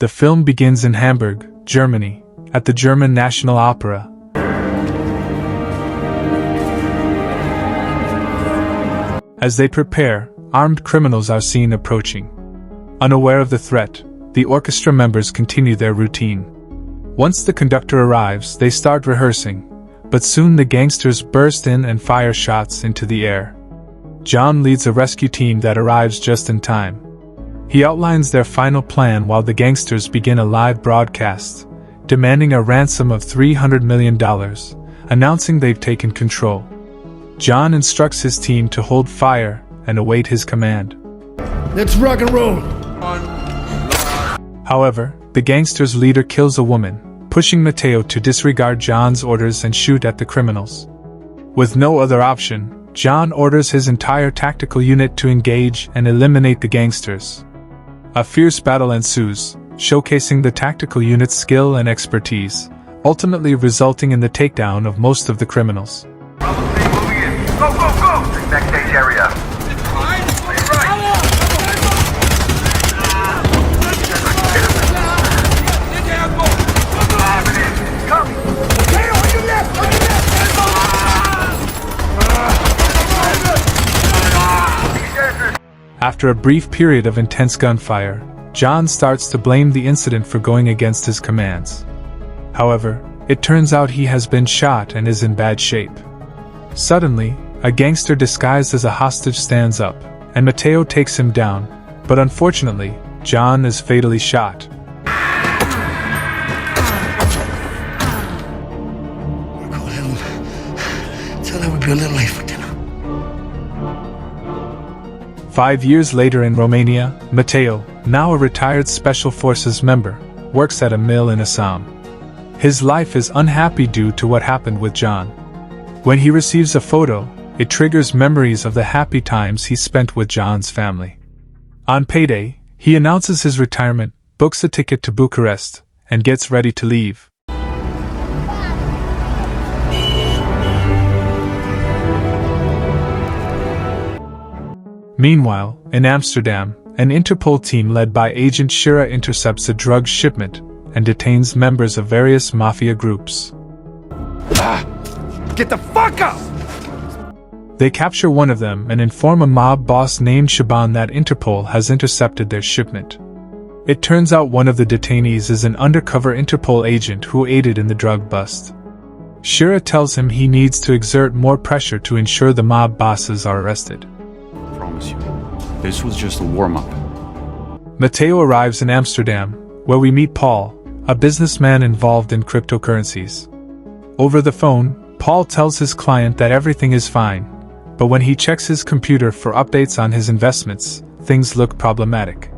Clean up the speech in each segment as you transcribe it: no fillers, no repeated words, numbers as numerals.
The film begins in Hamburg, Germany, at the German National Opera. As they prepare, armed criminals are seen approaching. Unaware of the threat, the orchestra members continue their routine. Once the conductor arrives, they start rehearsing, but soon the gangsters burst in and fire shots into the air. John leads a rescue team that arrives just in time. He outlines their final plan while the gangsters begin a live broadcast, demanding a ransom of $300 million, announcing they've taken control. John instructs his team to hold fire and await his command. Let's rock and roll! However, the gangsters' leader kills a woman, pushing Matteo to disregard John's orders and shoot at the criminals. With no other option, John orders his entire tactical unit to engage and eliminate the gangsters. A fierce battle ensues, showcasing the tactical unit's skill and expertise, ultimately resulting in the takedown of most of the criminals. Moving in. Go, go, go! Backstage area. After a brief period of intense gunfire, John starts to blame the incident for going against his commands. However, it turns out he has been shot and is in bad shape. Suddenly, a gangster disguised as a hostage stands up, and Matteo takes him down, but unfortunately, John is fatally shot. We'll call Helen. Tell her we'll be a little late for dinner. 5 years later in Romania, Matteo, now a retired Special Forces member, works at a mill in Assam. His life is unhappy due to what happened with John. When he receives a photo, it triggers memories of the happy times he spent with John's family. On payday, he announces his retirement, books a ticket to Bucharest, and gets ready to leave. Meanwhile, in Amsterdam, an Interpol team led by Agent Shira intercepts a drug shipment and detains members of various mafia groups. Get the fuck up! They capture one of them and inform a mob boss named Shaban that Interpol has intercepted their shipment. It turns out one of the detainees is an undercover Interpol agent who aided in the drug bust. Shira tells him he needs to exert more pressure to ensure the mob bosses are arrested. Promise you, this was just a warm-up. Matteo arrives in Amsterdam, where we meet Paul, a businessman involved in cryptocurrencies. Over the phone, Paul tells his client that everything is fine, but when he checks his computer for updates on his investments, things look problematic.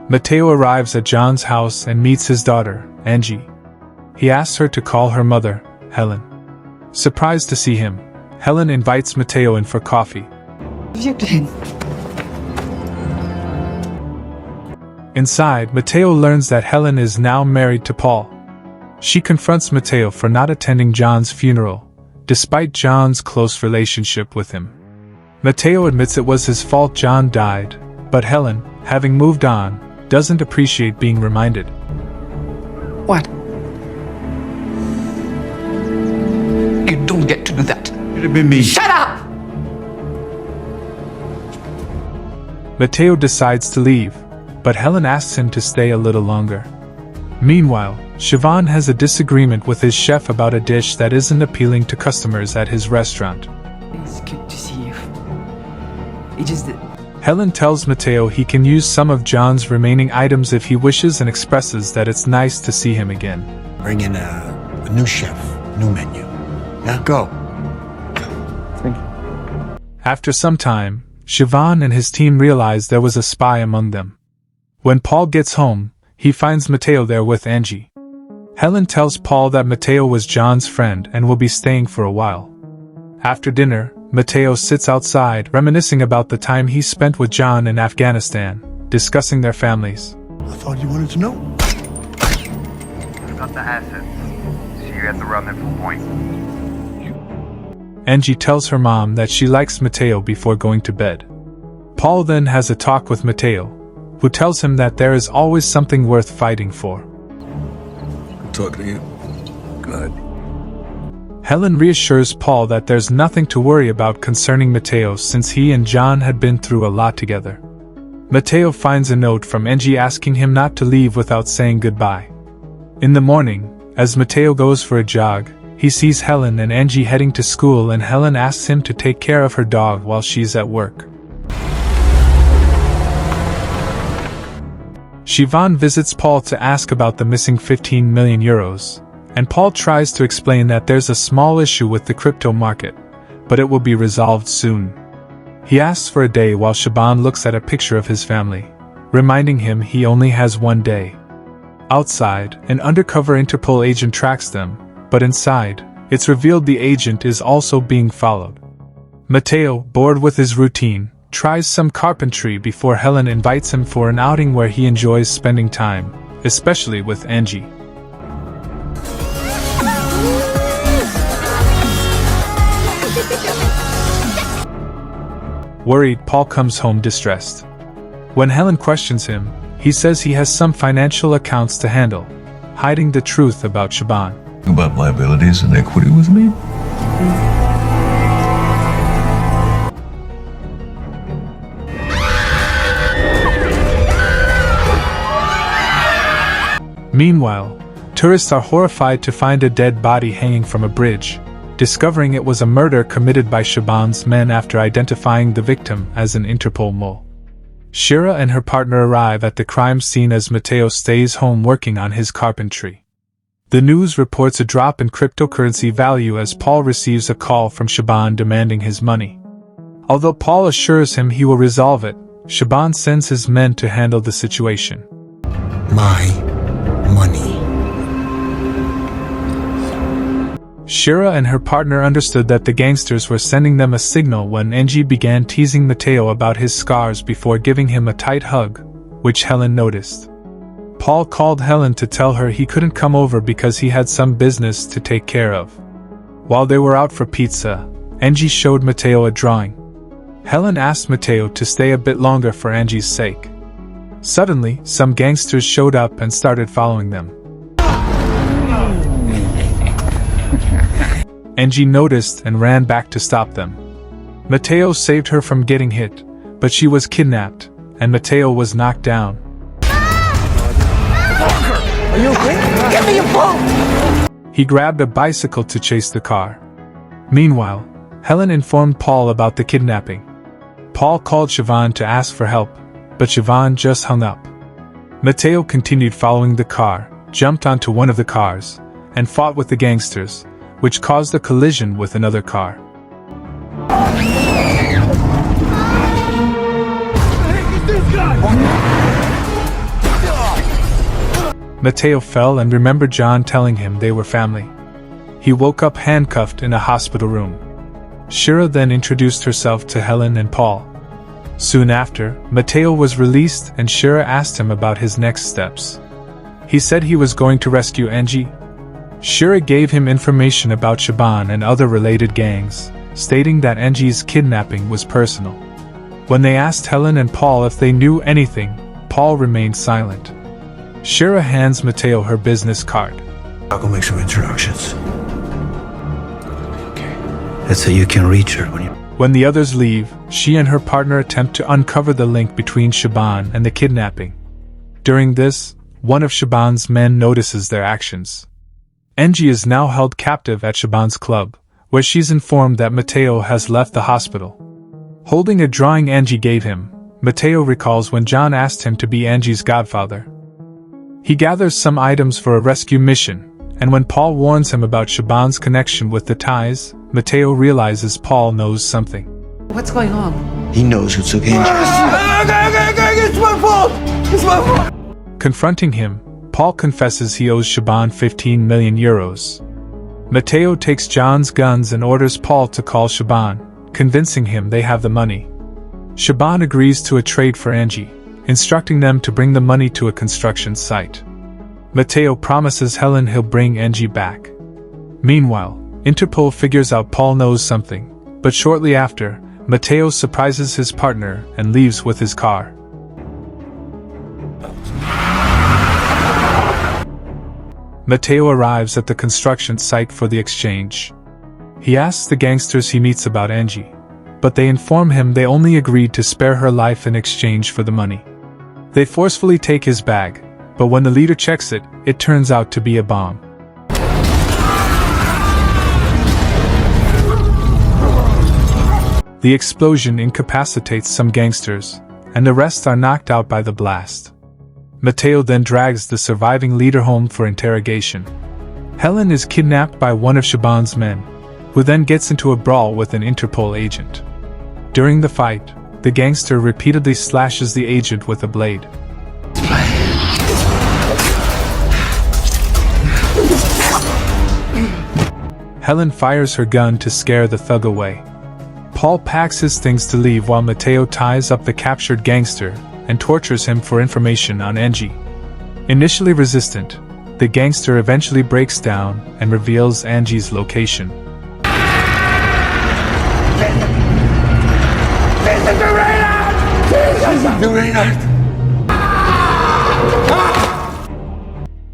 Matteo arrives at John's house and meets his daughter, Angie. He asks her to call her mother, Helen. Surprised to see him, Helen invites Matteo in for coffee. Inside, Matteo learns that Helen is now married to Paul. She confronts Matteo for not attending John's funeral, despite John's close relationship with him. Matteo admits it was his fault John died, but Helen, having moved on, doesn't appreciate being reminded. What? You don't get to do that. Could have been me. Shut up! Matteo decides to leave, but Helen asks him to stay a little longer. Meanwhile, Siobhan has a disagreement with his chef about a dish that isn't appealing to customers at his restaurant. It's good to see you. It just that. Helen tells Matteo he can use some of John's remaining items if he wishes and expresses that it's nice to see him again. Bring in a new chef, new menu. Now go. Thank you. After some time, Siobhan and his team realize there was a spy among them. When Paul gets home, he finds Matteo there with Angie. Helen tells Paul that Matteo was John's friend and will be staying for a while. After dinner, Matteo sits outside reminiscing about the time he spent with John in Afghanistan, discussing their families. I thought you wanted to know. Got the assets. See you at the rendezvous point. Angie tells her mom that she likes Matteo before going to bed. Paul then has a talk with Matteo, who tells him that there is always something worth fighting for. I'm talking to you. Good. Helen reassures Paul that there's nothing to worry about concerning Matteo since he and John had been through a lot together. Matteo finds a note from Angie asking him not to leave without saying goodbye. In the morning, as Matteo goes for a jog, he sees Helen and Angie heading to school, and Helen asks him to take care of her dog while she's at work. Siobhan visits Paul to ask about the missing 15 million euros, and Paul tries to explain that there's a small issue with the crypto market, but it will be resolved soon. He asks for a day while Siobhan looks at a picture of his family, reminding him he only has one day. Outside, an undercover Interpol agent tracks them, but inside, it's revealed the agent is also being followed. Matteo, bored with his routine, tries some carpentry before Helen invites him for an outing where he enjoys spending time, especially with Angie. Worried, Paul comes home distressed. When Helen questions him, he says he has some financial accounts to handle, hiding the truth about Siobhan. About liabilities and equity with me? Meanwhile, tourists are horrified to find a dead body hanging from a bridge, discovering it was a murder committed by Siobhan's men after identifying the victim as an Interpol mole. Shira and her partner arrive at the crime scene as Matteo stays home working on his carpentry. The news reports a drop in cryptocurrency value as Paul receives a call from Siobhan demanding his money. Although Paul assures him he will resolve it, Siobhan sends his men to handle the situation. My money. Shira and her partner understood that the gangsters were sending them a signal when Angie began teasing Matteo about his scars before giving him a tight hug, which Helen noticed. Paul called Helen to tell her he couldn't come over because he had some business to take care of. While they were out for pizza, Angie showed Matteo a drawing. Helen asked Matteo to stay a bit longer for Angie's sake. Suddenly, some gangsters showed up and started following them. Angie noticed and ran back to stop them. Matteo saved her from getting hit, but she was kidnapped, and Matteo was knocked down. Are you okay? Give me your phone! He grabbed a bicycle to chase the car. Meanwhile, Helen informed Paul about the kidnapping. Paul called Siobhan to ask for help, but Siobhan just hung up. Matteo continued following the car, jumped onto one of the cars, and fought with the gangsters, which caused a collision with another car. Matteo fell and remembered John telling him they were family. He woke up handcuffed in a hospital room. Shira then introduced herself to Helen and Paul. Soon after, Matteo was released and Shira asked him about his next steps. He said he was going to rescue Angie. Shira gave him information about Siobhan and other related gangs, stating that Angie's kidnapping was personal. When they asked Helen and Paul if they knew anything, Paul remained silent. Shira hands Matteo her business card. I'll go make some introductions. Okay. That's how you can reach her When the others leave, she and her partner attempt to uncover the link between Siobhan and the kidnapping. During this, one of Siobhan's men notices their actions. Angie is now held captive at Siobhan's club, where she's informed that Matteo has left the hospital. Holding a drawing Angie gave him, Matteo recalls when John asked him to be Angie's godfather. He gathers some items for a rescue mission, and when Paul warns him about Siobhan's connection with the ties, Matteo realizes Paul knows something. What's going on? He knows who took Angie. It's my fault! It's my fault! Confronting him, Paul confesses he owes Siobhan 15 million euros. Matteo takes John's guns and orders Paul to call Siobhan, convincing him they have the money. Siobhan agrees to a trade for Angie, instructing them to bring the money to a construction site. Matteo promises Helen he'll bring Angie back. Meanwhile, Interpol figures out Paul knows something, but shortly after, Mateo surprises his partner and leaves with his car. Mateo arrives at the construction site for the exchange. He asks the gangsters he meets about Angie, but they inform him they only agreed to spare her life in exchange for the money. They forcefully take his bag, but when the leader checks it, it turns out to be a bomb. The explosion incapacitates some gangsters, and the rest are knocked out by the blast. Mateo then drags the surviving leader home for interrogation. Helen is kidnapped by one of Shaban's men, who then gets into a brawl with an Interpol agent. During the fight, the gangster repeatedly slashes the agent with a blade. Helen fires her gun to scare the thug away. Paul packs his things to leave while Mateo ties up the captured gangster and tortures him for information on Angie. Initially resistant, the gangster eventually breaks down and reveals Angie's location.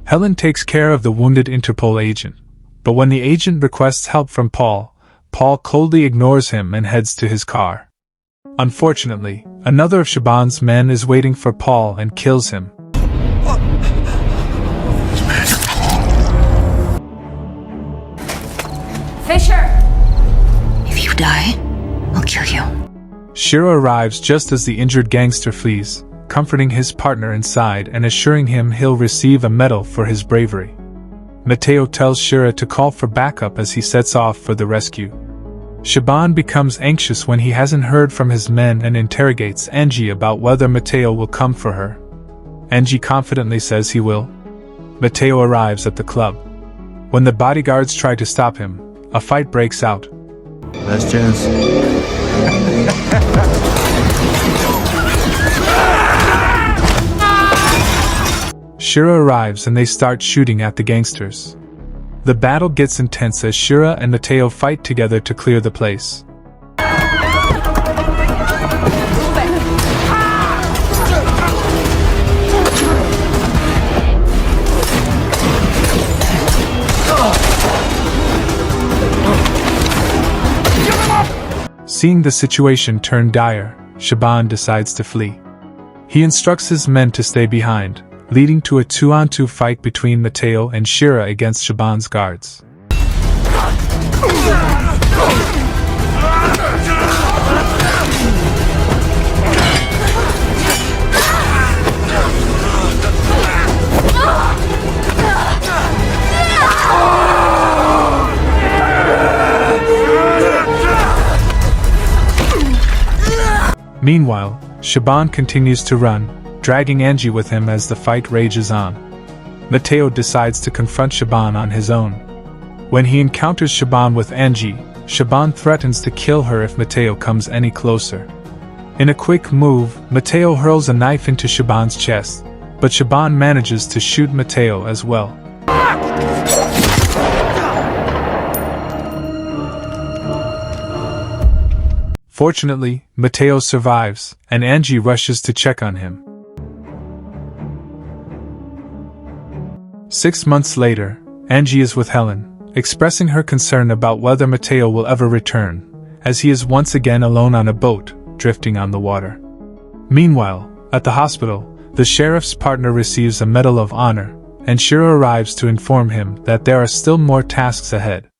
Helen takes care of the wounded Interpol agent, but when the agent requests help from Paul coldly ignores him and heads to his car. Unfortunately, another of Shaban's men is waiting for Paul and kills him. Fisher! If you die, I'll kill you. Shira arrives just as the injured gangster flees, comforting his partner inside and assuring him he'll receive a medal for his bravery. Mateo tells Shira to call for backup as he sets off for the rescue. Shaban becomes anxious when he hasn't heard from his men and interrogates Angie about whether Mateo will come for her. Angie confidently says he will. Mateo arrives at the club. When the bodyguards try to stop him, a fight breaks out. Last chance. Shira arrives and they start shooting at the gangsters. The battle gets intense as Shira and Mateo fight together to clear the place. Seeing the situation turn dire, Shaban decides to flee. He instructs his men to stay behind, leading to a 2-on-2 fight between Mateo and Shira against Shaban's guards. Meanwhile, Shaban continues to run, dragging Angie with him as the fight rages on. Mateo decides to confront Shaban on his own. When he encounters Shaban with Angie, Shaban threatens to kill her if Mateo comes any closer. In a quick move, Mateo hurls a knife into Shaban's chest, but Shaban manages to shoot Mateo as well. Fortunately, Mateo survives, and Angie rushes to check on him. 6 months later, Angie is with Helen, expressing her concern about whether Mateo will ever return, as he is once again alone on a boat, drifting on the water. Meanwhile, at the hospital, the sheriff's partner receives a Medal of Honor, and Shira arrives to inform him that there are still more tasks ahead.